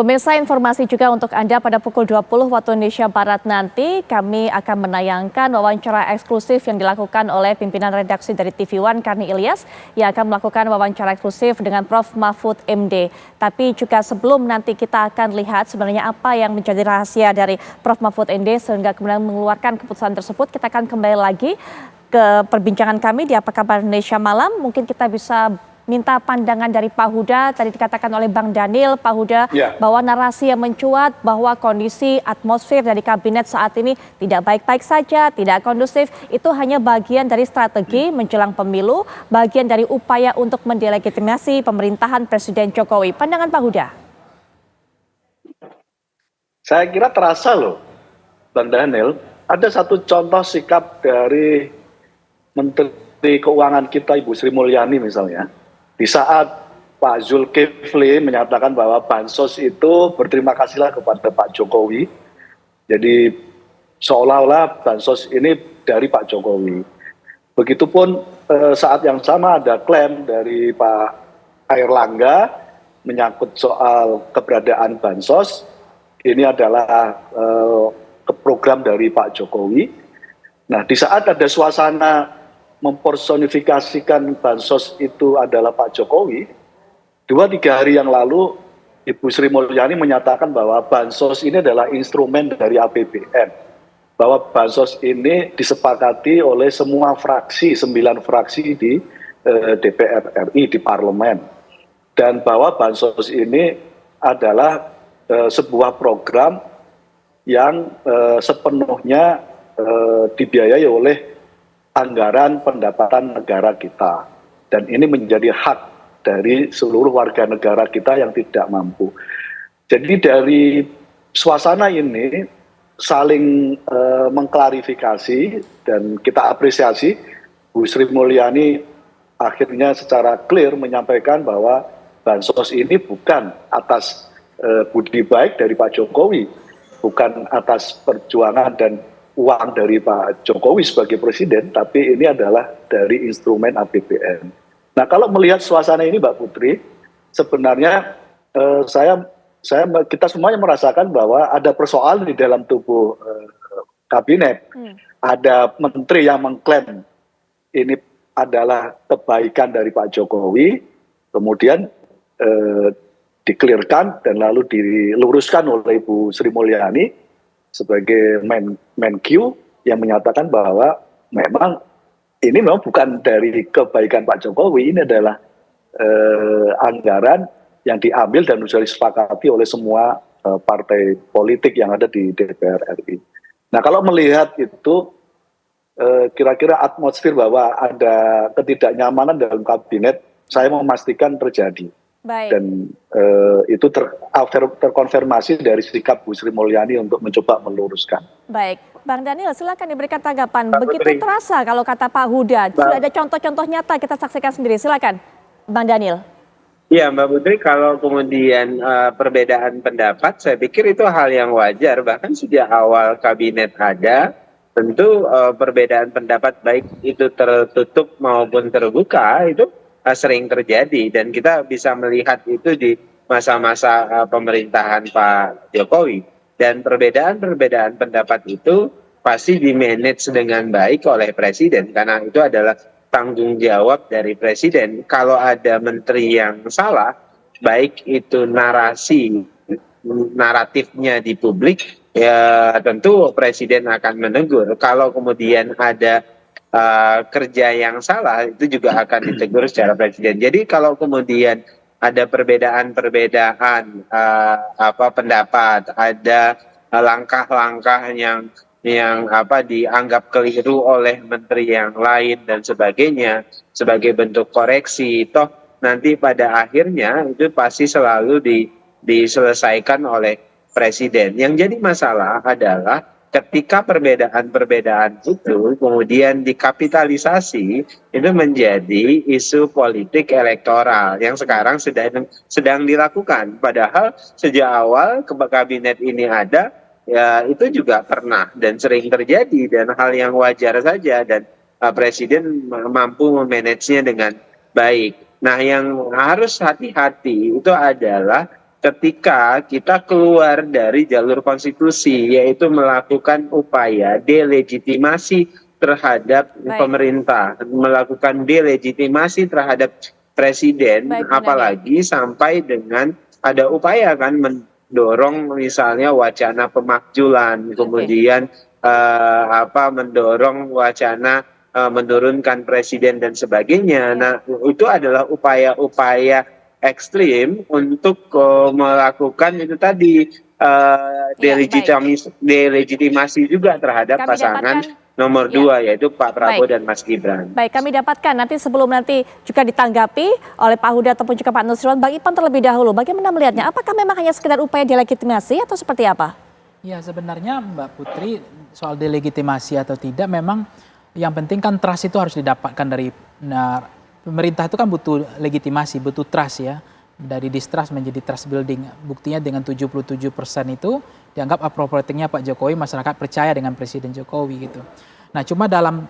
Pemirsa, informasi juga untuk Anda pada pukul 20 waktu Indonesia Barat nanti, kami akan menayangkan wawancara eksklusif yang dilakukan oleh pimpinan redaksi dari TV One, Karni Ilyas, yang akan melakukan wawancara eksklusif dengan Prof. Mahfud MD. Tapi juga sebelum nanti kita akan lihat sebenarnya apa yang menjadi rahasia dari Prof. Mahfud MD sehingga kemudian mengeluarkan keputusan tersebut, kita akan kembali lagi ke perbincangan kami di Apa Kabar Indonesia Malam. Mungkin kita bisa minta pandangan dari Pak Huda, tadi dikatakan oleh Bang Daniel, Pak Huda, bahwa narasi yang mencuat bahwa kondisi atmosfer dari kabinet saat ini tidak baik-baik saja, tidak kondusif, itu hanya bagian dari strategi menjelang pemilu, bagian dari upaya untuk mendelegitimasi pemerintahan Presiden Jokowi. Pandangan Pak Huda? Saya kira terasa loh, Bang Daniel, ada satu contoh sikap dari Menteri Keuangan kita, Ibu Sri Mulyani misalnya, di saat Pak Zulkifli menyatakan bahwa bansos itu berterima kasihlah kepada Pak Jokowi. Jadi seolah-olah bansos ini dari Pak Jokowi. Begitupun saat yang sama ada klaim dari Pak Airlangga menyangkut soal keberadaan bansos. Ini adalah program dari Pak Jokowi. Nah, di saat ada suasana mempersonifikasikan bansos itu adalah Pak Jokowi, 2-3 hari yang lalu Ibu Sri Mulyani menyatakan bahwa bansos ini adalah instrumen dari APBN, bahwa bansos ini disepakati oleh semua fraksi, 9 fraksi di DPR RI, di parlemen, dan bahwa bansos ini adalah sebuah program yang sepenuhnya dibiayai oleh anggaran pendapatan negara kita, dan ini menjadi hak dari seluruh warga negara kita yang tidak mampu. Jadi dari suasana ini saling mengklarifikasi, dan kita apresiasi Bu Sri Mulyani akhirnya secara clear menyampaikan bahwa bansos ini bukan atas budi baik dari Pak Jokowi, bukan atas perjuangan dan uang dari Pak Jokowi sebagai presiden, tapi ini adalah dari instrumen APBN. Nah, kalau melihat suasana ini, Mbak Putri, sebenarnya kita semuanya merasakan bahwa ada persoalan di dalam tubuh kabinet. Ada menteri yang mengklaim ini adalah kebaikan dari Pak Jokowi, kemudian dikelirkan dan lalu diluruskan oleh Ibu Sri Mulyani sebagai Menq yang menyatakan bahwa memang ini memang bukan dari kebaikan Pak Jokowi, ini adalah anggaran yang diambil dan sudah disepakati oleh semua partai politik yang ada di DPR RI. Nah, kalau melihat itu, kira-kira atmosfer bahwa ada ketidaknyamanan dalam kabinet, saya memastikan terjadi. Baik. Dan itu terkonfirmasi dari sikap Bu Sri Mulyani untuk mencoba meluruskan. Baik, Bang Daniel, silakan diberikan tanggapan. Begitu terasa kalau kata Pak Huda, sudah ada contoh-contoh nyata kita saksikan sendiri. Silakan, Bang Daniel. Ya, Mbak Putri, kalau kemudian perbedaan pendapat, saya pikir itu hal yang wajar. Bahkan sejak awal kabinet ada, tentu perbedaan pendapat baik itu tertutup maupun terbuka itu sering terjadi, dan kita bisa melihat itu di masa-masa pemerintahan Pak Jokowi. Dan perbedaan pendapat itu pasti dimanage dengan baik oleh Presiden, karena itu adalah tanggung jawab dari Presiden. Kalau ada menteri yang salah, baik itu naratifnya di publik, ya tentu Presiden akan menegur. Kalau kemudian ada kerja yang salah, itu juga akan ditegur secara Presiden. Jadi kalau kemudian ada perbedaan-perbedaan pendapat, ada langkah-langkah yang dianggap keliru oleh menteri yang lain dan sebagainya sebagai bentuk koreksi, toh nanti pada akhirnya itu pasti selalu diselesaikan oleh Presiden. Yang jadi masalah adalah ketika perbedaan-perbedaan itu kemudian dikapitalisasi, itu menjadi isu politik elektoral yang sekarang sedang dilakukan. Padahal sejak awal kabinet ini ada, ya itu juga pernah dan sering terjadi, dan hal yang wajar saja, dan Presiden mampu memanagenya dengan baik. Nah, yang harus hati-hati itu adalah ketika kita keluar dari jalur konstitusi, yaitu melakukan upaya delegitimasi terhadap pemerintah, melakukan delegitimasi terhadap presiden, apalagi sampai dengan ada upaya kan mendorong misalnya wacana pemakzulan, kemudian mendorong wacana menurunkan presiden dan sebagainya. Nah, itu adalah upaya-upaya ekstrim untuk melakukan itu tadi delegitimasi juga terhadap pasangan nomor 2 yaitu Pak Prabowo dan Mas Gibran. Baik, kami dapatkan sebelum nanti juga ditanggapi oleh Pak Huda ataupun juga Pak Nusron, Bang Ipan terlebih dahulu, bagaimana melihatnya? Apakah memang hanya sekedar upaya delegitimasi atau seperti apa? Ya, sebenarnya Mbak Putri, soal delegitimasi atau tidak, memang yang penting kan trust itu harus didapatkan dari pemerintah. Itu kan butuh legitimasi, butuh trust ya. Dari distrust menjadi trust building. Buktinya dengan 77% itu dianggap appropriatingnya Pak Jokowi, masyarakat percaya dengan Presiden Jokowi gitu. Nah, cuma dalam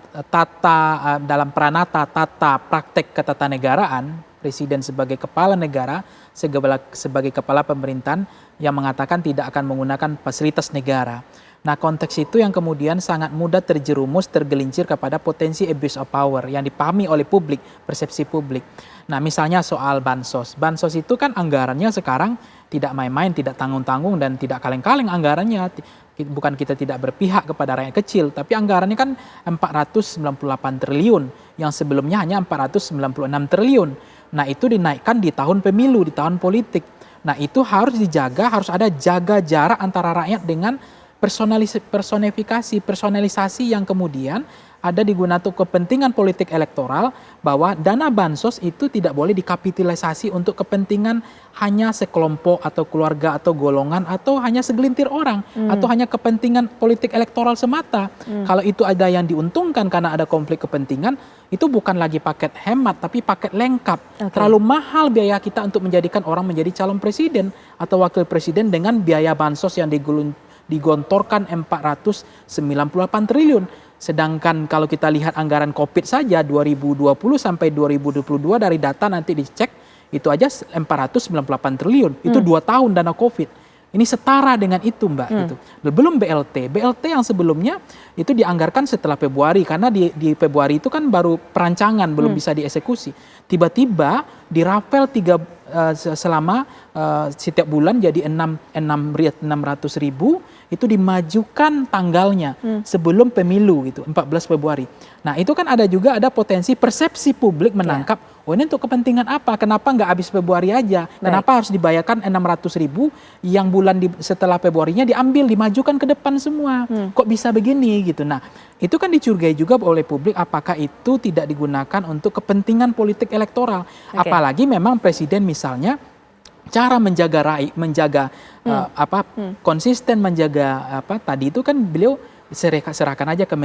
dalam pranata tata praktek ketatanegaraan, Presiden sebagai kepala negara, sebagai kepala pemerintahan yang mengatakan tidak akan menggunakan fasilitas negara. Nah, konteks itu yang kemudian sangat mudah terjerumus, tergelincir kepada potensi abuse of power yang dipahami oleh publik, persepsi publik. Nah, misalnya soal bansos. Bansos itu kan anggarannya sekarang tidak main-main, tidak tanggung-tanggung, dan tidak kaleng-kaleng anggarannya. Bukan kita tidak berpihak kepada rakyat kecil, tapi anggarannya kan 498 triliun, yang sebelumnya hanya 496 triliun. Nah, itu dinaikkan di tahun pemilu, di tahun politik. Nah, itu harus dijaga, harus ada jaga jarak antara rakyat dengan personalisasi yang kemudian ada digunakan untuk kepentingan politik elektoral, bahwa dana bansos itu tidak boleh dikapitalisasi untuk kepentingan hanya sekelompok atau keluarga atau golongan atau hanya segelintir orang atau hanya kepentingan politik elektoral semata. Kalau itu ada yang diuntungkan karena ada konflik kepentingan, itu bukan lagi paket hemat tapi paket lengkap. Terlalu mahal biaya kita untuk menjadikan orang menjadi calon presiden atau wakil presiden dengan biaya bansos yang digontorkan 498 triliun. Sedangkan kalau kita lihat anggaran COVID saja 2020 sampai 2022 dari data nanti dicek itu aja 498 triliun. Itu 2 tahun dana COVID. Ini setara dengan itu, Mbak. Gitu. Belum BLT. BLT yang sebelumnya itu dianggarkan setelah Februari karena di Februari itu kan baru perancangan, belum bisa dieksekusi. Tiba-tiba dirapel selama setiap bulan jadi 600 ribu, itu dimajukan tanggalnya sebelum pemilu gitu, 14 Februari. Nah, itu kan ada potensi persepsi publik menangkap, oh ini untuk kepentingan apa? Kenapa nggak habis Februari aja? Kenapa harus dibayarkan 600 ribu yang bulan setelah Februarinya diambil, dimajukan ke depan semua? Kok bisa begini gitu? Nah, itu kan dicurigai juga oleh publik apakah itu tidak digunakan untuk kepentingan politik elektoral. Apalagi memang presiden misalnya cara konsisten menjaga tadi itu kan beliau serahkan aja ke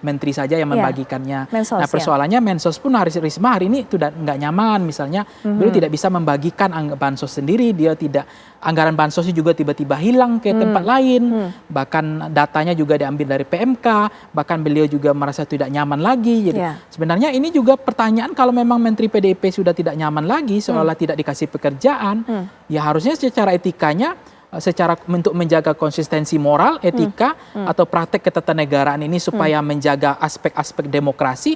menteri saja yang membagikannya. Nah, persoalannya Mensos pun Risma hari ini sudah nggak nyaman, misalnya beliau tidak bisa membagikan bansos sendiri, dia tidak, anggaran bansosnya juga tiba-tiba hilang ke tempat lain, bahkan datanya juga diambil dari PMK, bahkan beliau juga merasa tidak nyaman lagi. Jadi sebenarnya ini juga pertanyaan, kalau memang Menteri PDIP sudah tidak nyaman lagi, seolah tidak dikasih pekerjaan, ya harusnya secara etikanya, untuk menjaga konsistensi moral, etika, atau praktek ketatanegaraan ini supaya menjaga aspek-aspek demokrasi,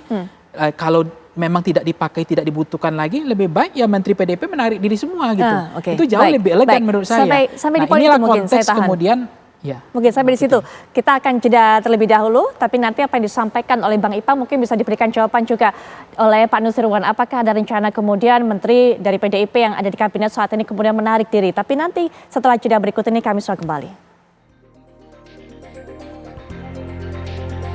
kalau memang tidak dipakai, tidak dibutuhkan lagi, lebih baik ya Menteri PDIP menarik diri semua gitu. Itu jauh lebih elegan menurut saya. Sampai di poin itu mungkin saya tahan. Kemudian mungkin sampai di situ. Kita akan jeda terlebih dahulu, tapi nanti apa yang disampaikan oleh Bang Ipang mungkin bisa diberikan jawaban juga oleh Pak Nusirwan. Apakah ada rencana kemudian menteri dari PDIP yang ada di kabinet saat ini kemudian menarik diri? Tapi nanti setelah jeda berikut ini kami sudah kembali.